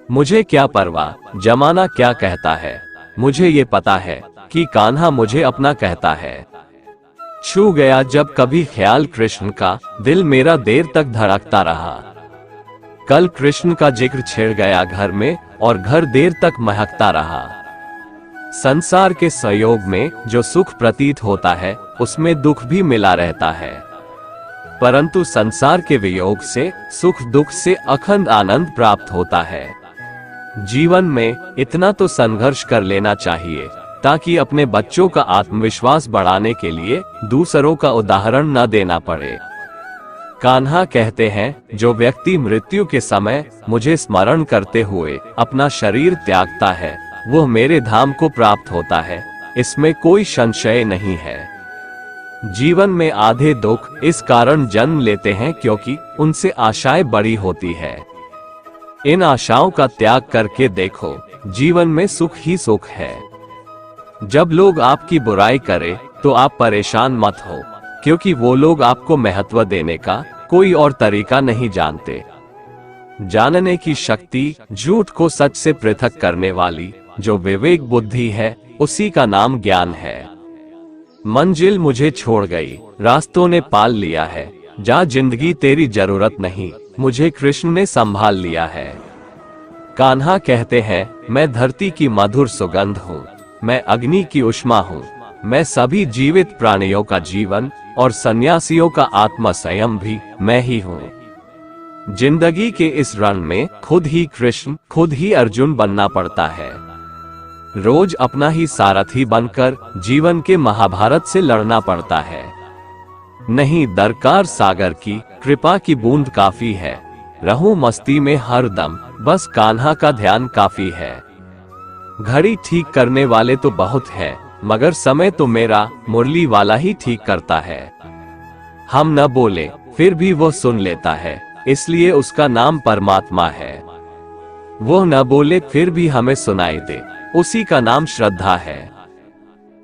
मुझे क्या परवाह जमाना क्या कहता है, मुझे ये पता है कि कान्हा मुझे अपना कहता है। छू गया जब कभी ख्याल कृष्ण का, दिल मेरा देर तक धड़कता रहा। कल कृष्ण का जिक्र छिड़ गया घर में और घर देर तक महकता रहा। संसार के सहयोग में जो सुख प्रतीत होता है उसमें दुख भी मिला रहता है, परंतु संसार के वियोग से सुख दुख से अखंड आनंद प्राप्त होता है। जीवन में इतना तो संघर्ष कर लेना चाहिए ताकि अपने बच्चों का आत्मविश्वास बढ़ाने के लिए दूसरों का उदाहरण न देना पड़े। कान्हा कहते हैं, जो व्यक्ति मृत्यु के समय मुझे स्मरण करते हुए अपना शरीर त्यागता है वह मेरे धाम को प्राप्त होता है, इसमें कोई संशय नहीं है। जीवन में आधे दुख इस कारण जन्म लेते हैं क्योंकि उनसे आशाएं बड़ी होती है। इन आशाओं का त्याग करके देखो, जीवन में सुख ही सुख है। जब लोग आपकी बुराई करें तो आप परेशान मत हो, क्योंकि वो लोग आपको महत्व देने का कोई और तरीका नहीं जानते। जानने की शक्ति, झूठ को सच से पृथक करने वाली जो विवेक बुद्धि है, उसी का नाम ज्ञान है। मंजिल मुझे छोड़ गई, रास्तों ने पाल लिया है, जा जिंदगी तेरी जरूरत नहीं, मुझे कृष्ण ने संभाल लिया है। कान्हा कहते हैं, मैं धरती की मधुर सुगंध हूँ, मैं अग्नि की उष्मा हूँ, मैं सभी जीवित प्राणियों का जीवन और सन्यासियों का आत्मा संयम भी मैं ही हूँ। जिंदगी के इस रण में खुद ही कृष्ण, खुद ही अर्जुन बनना पड़ता है। रोज अपना ही सारथी बनकर जीवन के महाभारत से लड़ना पड़ता है। नहीं दरकार सागर की कृपा की बूंद काफी है, रहूं मस्ती में हर दम, बस कान्हा का ध्यान काफी है। घड़ी ठीक करने वाले तो बहुत है, मगर समय तो मेरा मुरली वाला ही ठीक करता है। हम न बोले फिर भी वो सुन लेता है, इसलिए उसका नाम परमात्मा है। वो न बोले फिर भी हमें सुनाई दे, उसी का नाम श्रद्धा है।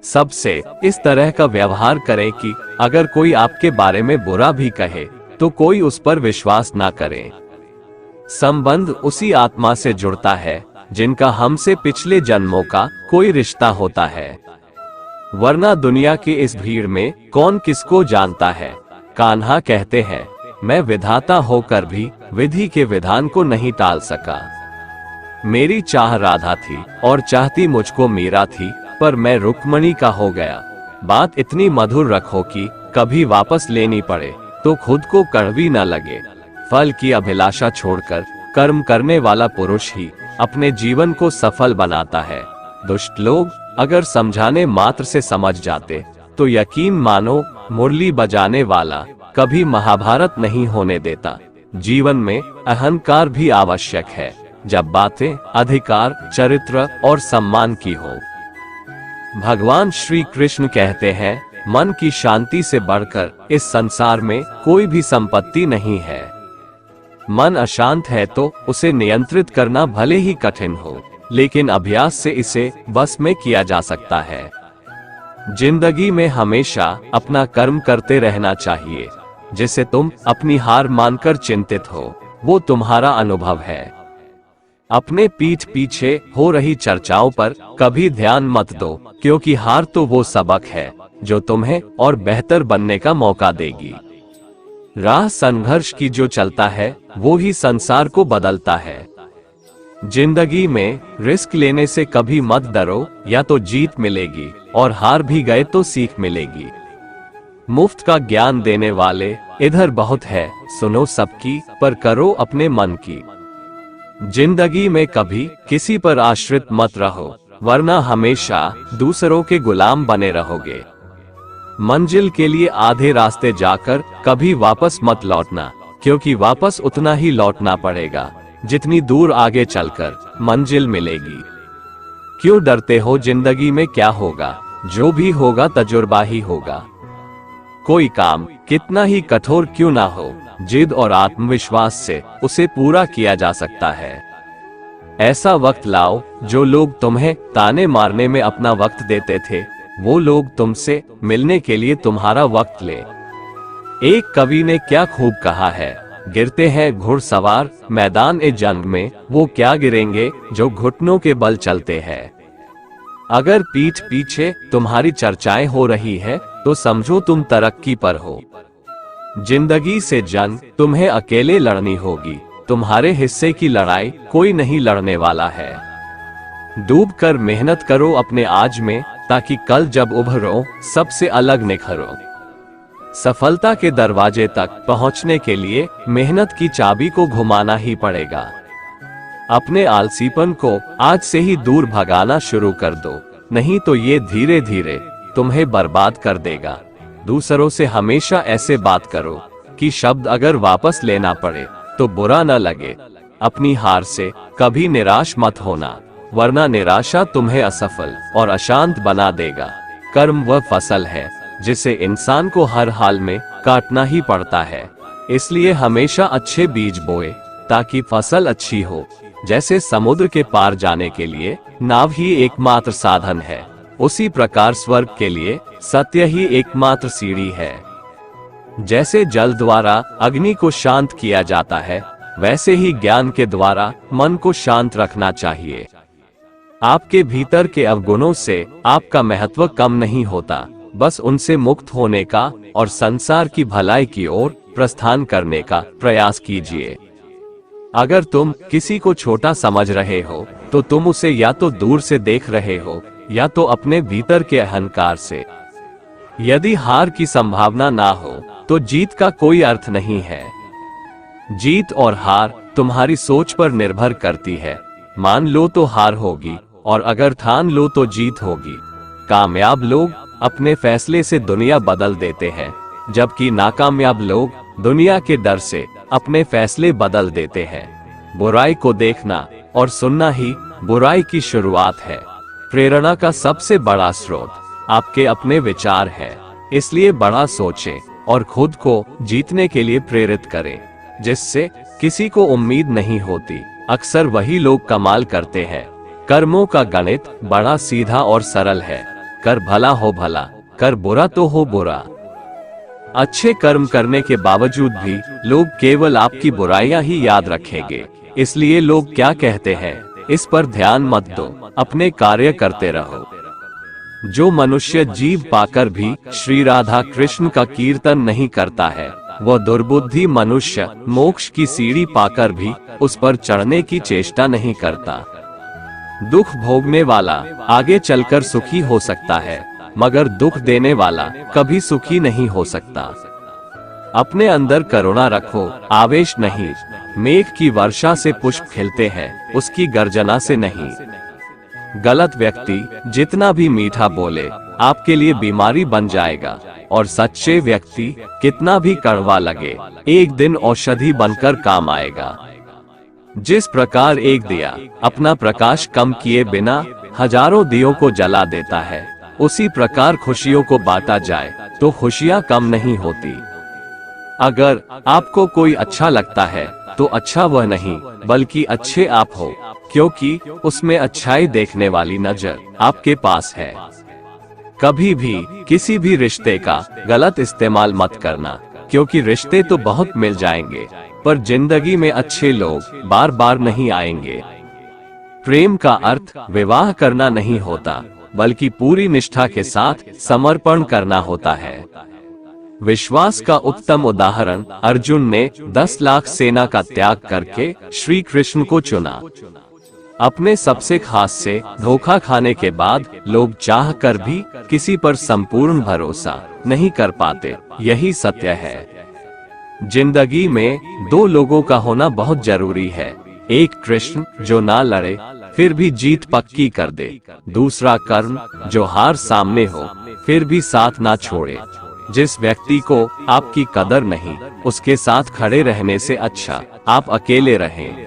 सबसे इस तरह का व्यवहार करें कि अगर कोई आपके बारे में बुरा भी कहे तो कोई उस पर विश्वास ना करे। संबंध उसी आत्मा से जुड़ता है जिनका हमसे पिछले जन्मों का कोई रिश्ता होता है, वरना दुनिया की इस भीड़ में कौन किसको जानता है। कान्हा कहते हैं, मैं विधाता होकर भी विधि के विधान को नहीं टाल सका। मेरी चाह राधा थी और चाहती मुझको मीरा थी, पर मैं रुक्मणी का हो गया। बात इतनी मधुर रखो कि कभी वापस लेनी पड़े तो खुद को कड़वी न लगे। फल की अभिलाषा छोड़कर कर्म करने वाला पुरुष ही अपने जीवन को सफल बनाता है। दुष्ट लोग अगर समझाने मात्र से समझ जाते तो यकीन मानो मुरली बजाने वाला कभी महाभारत नहीं होने देता। जीवन में अहंकार भी आवश्यक है जब बातें अधिकार, चरित्र और सम्मान की हो। भगवान श्री कृष्ण कहते हैं, मन की शांति से बढ़कर इस संसार में कोई भी संपत्ति नहीं है। मन अशांत है तो उसे नियंत्रित करना भले ही कठिन हो, लेकिन अभ्यास से इसे बस में किया जा सकता है। जिंदगी में हमेशा अपना कर्म करते रहना चाहिए। जिसे तुम अपनी हार मानकर चिंतित हो, वो तुम्हारा अनुभव है। अपने पीठ पीछे हो रही चर्चाओं पर कभी ध्यान मत दो, क्योंकि हार तो वो सबक है जो तुम्हें और बेहतर बनने का मौका देगी। राह संघर्ष की जो चलता है वो ही संसार को बदलता है। जिंदगी में रिस्क लेने से कभी मत डरो, या तो जीत मिलेगी और हार भी गए तो सीख मिलेगी। मुफ्त का ज्ञान देने वाले इधर बहुत है, सुनो सबकी पर करो अपने मन की। जिंदगी में कभी किसी पर आश्रित मत रहो, वरना हमेशा दूसरों के गुलाम बने रहोगे। मंजिल के लिए आधे रास्ते जाकर कभी वापस मत लौटना, क्योंकि वापस उतना ही लौटना पड़ेगा जितनी दूर आगे चलकर मंजिल मिलेगी। क्यों डरते हो? जिंदगी में क्या होगा? जो भी होगा तजुर्बा ही होगा। कोई काम कितना ही कठोर क्यों ना हो, जिद और आत्मविश्वास से उसे पूरा किया जा सकता है। ऐसा वक्त लाओ जो लोग तुम्हें ताने मारने में अपना वक्त देते थे, वो लोग तुमसे मिलने के लिए तुम्हारा वक्त ले। एक कवि ने क्या खूब कहा है, गिरते हैं घुड़सवार मैदान ए जंग में, वो क्या गिरेंगे जो घुटनों के बल चलते हैं। अगर पीठ पीछे तुम्हारी चर्चाएं हो रही है तो समझो तुम तरक्की पर हो। जिंदगी से जंग तुम्हें अकेले लड़नी होगी, तुम्हारे हिस्से की लड़ाई कोई नहीं लड़ने वाला है। डूब कर मेहनत करो अपने आज में, ताकि कल जब उभरो सबसे अलग निखरो। सफलता के दरवाजे तक पहुंचने के लिए मेहनत की चाबी को घुमाना ही पड़ेगा। अपने आलसीपन को आज से ही दूर भगाना शुरू कर दो, नहीं तो ये धीरे धीरे तुम्हें बर्बाद कर देगा। दूसरों से हमेशा ऐसे बात करो कि शब्द अगर वापस लेना पड़े तो बुरा न लगे। अपनी हार से कभी निराश मत होना, वरना निराशा तुम्हें असफल और अशांत बना देगा। कर्म वह फसल है जिसे इंसान को हर हाल में काटना ही पड़ता है, इसलिए हमेशा अच्छे बीज बोए ताकि फसल अच्छी हो। जैसे समुद्र के पार जाने के लिए नाव ही एकमात्र साधन है, उसी प्रकार स्वर्ग के लिए सत्य ही एकमात्र सीढ़ी है। जैसे जल द्वारा अग्नि को शांत किया जाता है, वैसे ही ज्ञान के द्वारा मन को शांत रखना चाहिए। आपके भीतर के अवगुणों से आपका महत्व कम नहीं होता, बस उनसे मुक्त होने का और संसार की भलाई की ओर प्रस्थान करने का प्रयास कीजिए। अगर तुम किसी को छोटा समझ रहे हो तो तुम उसे या तो दूर से देख रहे हो या तो अपने भीतर के अहंकार से। यदि हार की संभावना ना हो तो जीत का कोई अर्थ नहीं है। जीत और हार तुम्हारी सोच पर निर्भर करती है। मान लो तो हार होगी और अगर ठान लो तो जीत होगी। कामयाब लोग अपने फैसले से दुनिया बदल देते हैं, जबकि नाकामयाब लोग दुनिया के डर से अपने फैसले बदल देते हैं। बुराई को देखना और सुनना ही बुराई की शुरुआत है। प्रेरणा का सबसे बड़ा स्रोत आपके अपने विचार है, इसलिए बड़ा सोचें और खुद को जीतने के लिए प्रेरित करें। जिससे किसी को उम्मीद नहीं होती, अक्सर वही लोग कमाल करते हैं। कर्मों का गणित बड़ा सीधा और सरल है। कर भला हो भला, कर बुरा तो हो बुरा। अच्छे कर्म करने के बावजूद भी लोग केवल आपकी बुराइयां ही याद रखेंगे, इसलिए लोग क्या कहते हैं इस पर ध्यान मत दो, अपने कार्य करते रहो। जो मनुष्य जीव पाकर भी श्री राधा कृष्ण का कीर्तन नहीं करता है, वह दुर्बुद्धि मनुष्य मोक्ष की सीढ़ी पाकर भी उस पर चढ़ने की चेष्टा नहीं करता। दुख भोगने वाला आगे चलकर सुखी हो सकता है, मगर दुख देने वाला कभी सुखी नहीं हो सकता। अपने अंदर करुणा रखो, आवेश नहीं। मेघ की वर्षा से पुष्प खिलते हैं, उसकी गर्जना से नहीं। गलत व्यक्ति जितना भी मीठा बोले आपके लिए बीमारी बन जाएगा, और सच्चे व्यक्ति कितना भी कड़वा लगे एक दिन औषधि बनकर काम आएगा। जिस प्रकार एक दिया अपना प्रकाश कम किए बिना हजारों दियों को जला देता है, उसी प्रकार खुशियों को बांटा जाए तो खुशियां कम नहीं होती। अगर आपको कोई अच्छा लगता है तो अच्छा वह नहीं बल्कि अच्छे आप हो, क्योंकि उसमें अच्छाई देखने वाली नजर आपके पास है। कभी भी किसी भी रिश्ते का गलत इस्तेमाल मत करना, क्योंकि रिश्ते तो बहुत मिल जाएंगे पर जिंदगी में अच्छे लोग बार बार नहीं आएंगे। प्रेम का अर्थ विवाह करना नहीं होता, बल्कि पूरी निष्ठा के साथ समर्पण करना होता है। विश्वास का उत्तम उदाहरण अर्जुन ने 10 लाख सेना का त्याग करके श्री कृष्ण को चुना। अपने सबसे खास से धोखा खाने के बाद लोग चाह कर भी किसी पर संपूर्ण भरोसा नहीं कर पाते, यही सत्य है। जिंदगी में दो लोगों का होना बहुत जरूरी है। एक कृष्ण जो ना लड़े फिर भी जीत पक्की कर दे, दूसरा कर्म जो हार सामने हो फिर भी साथ ना छोड़े। जिस व्यक्ति को आपकी कदर नहीं, उसके साथ खड़े रहने से अच्छा आप अकेले रहें।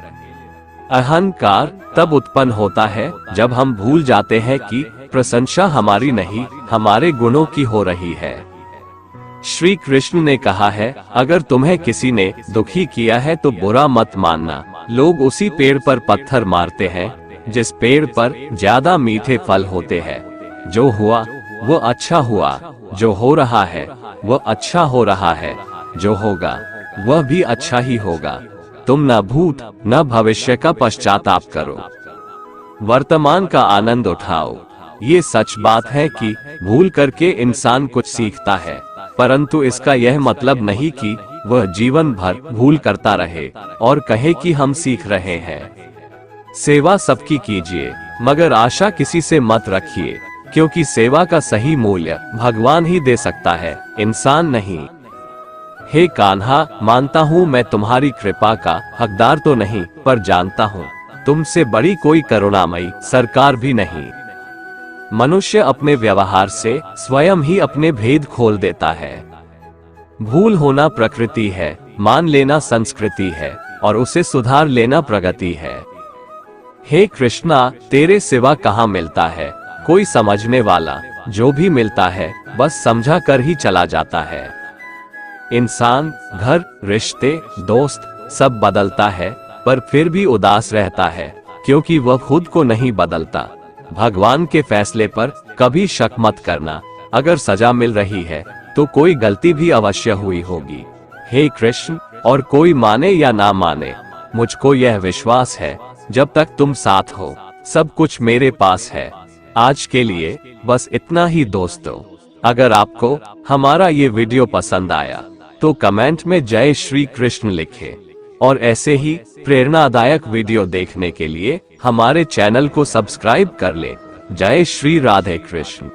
अहंकार तब उत्पन्न होता है जब हम भूल जाते हैं कि प्रशंसा हमारी नहीं हमारे गुणों की हो रही है। श्री कृष्ण ने कहा है, अगर तुम्हें किसी ने दुखी किया है तो बुरा मत मानना। लोग उसी पेड़ पर पत्थर मारते हैं जिस पेड़ पर ज्यादा मीठे फल होते हैं। जो हुआ वो अच्छा हुआ, जो हो रहा है वो अच्छा हो रहा है, जो होगा वह भी अच्छा ही होगा। तुम न भूत न भविष्य का पश्चाताप करो, वर्तमान का आनंद उठाओ। ये सच बात है कि भूल करके इंसान कुछ सीखता है, परंतु इसका यह मतलब नहीं कि वह जीवन भर भूल करता रहे और कहे कि हम सीख रहे हैं। सेवा सबकी कीजिए, मगर आशा किसी से मत रखिए, क्योंकि सेवा का सही मूल्य भगवान ही दे सकता है, इंसान नहीं। हे कान्हा, मानता हूँ मैं तुम्हारी कृपा का हकदार तो नहीं, पर जानता हूँ तुमसे बड़ी कोई करुणामयी सरकार भी नहीं। मनुष्य अपने व्यवहार से स्वयं ही अपने भेद खोल देता है। भूल होना प्रकृति है, मान लेना संस्कृति है, और उसे सुधार लेना प्रगति है। हे कृष्णा, तेरे सिवा कहाँ मिलता है कोई समझने वाला? जो भी मिलता है बस समझा कर ही चला जाता है। इंसान, घर, रिश्ते, दोस्त सब बदलता है, पर फिर भी उदास रहता है, क्योंकि वह खुद को नहीं बदलता। भगवान के फैसले पर कभी शक मत करना। अगर सजा मिल रही है तो कोई गलती भी अवश्य हुई होगी। हे कृष्ण, और कोई माने या ना माने, मुझको यह विश्वास है जब तक तुम साथ हो सब कुछ मेरे पास है। आज के लिए बस इतना ही दोस्तों। अगर आपको हमारा ये वीडियो पसंद आया तो कमेंट में जय श्री कृष्ण लिखें, और ऐसे ही प्रेरणादायक वीडियो देखने के लिए हमारे चैनल को सब्सक्राइब कर लें। जय श्री राधे कृष्ण।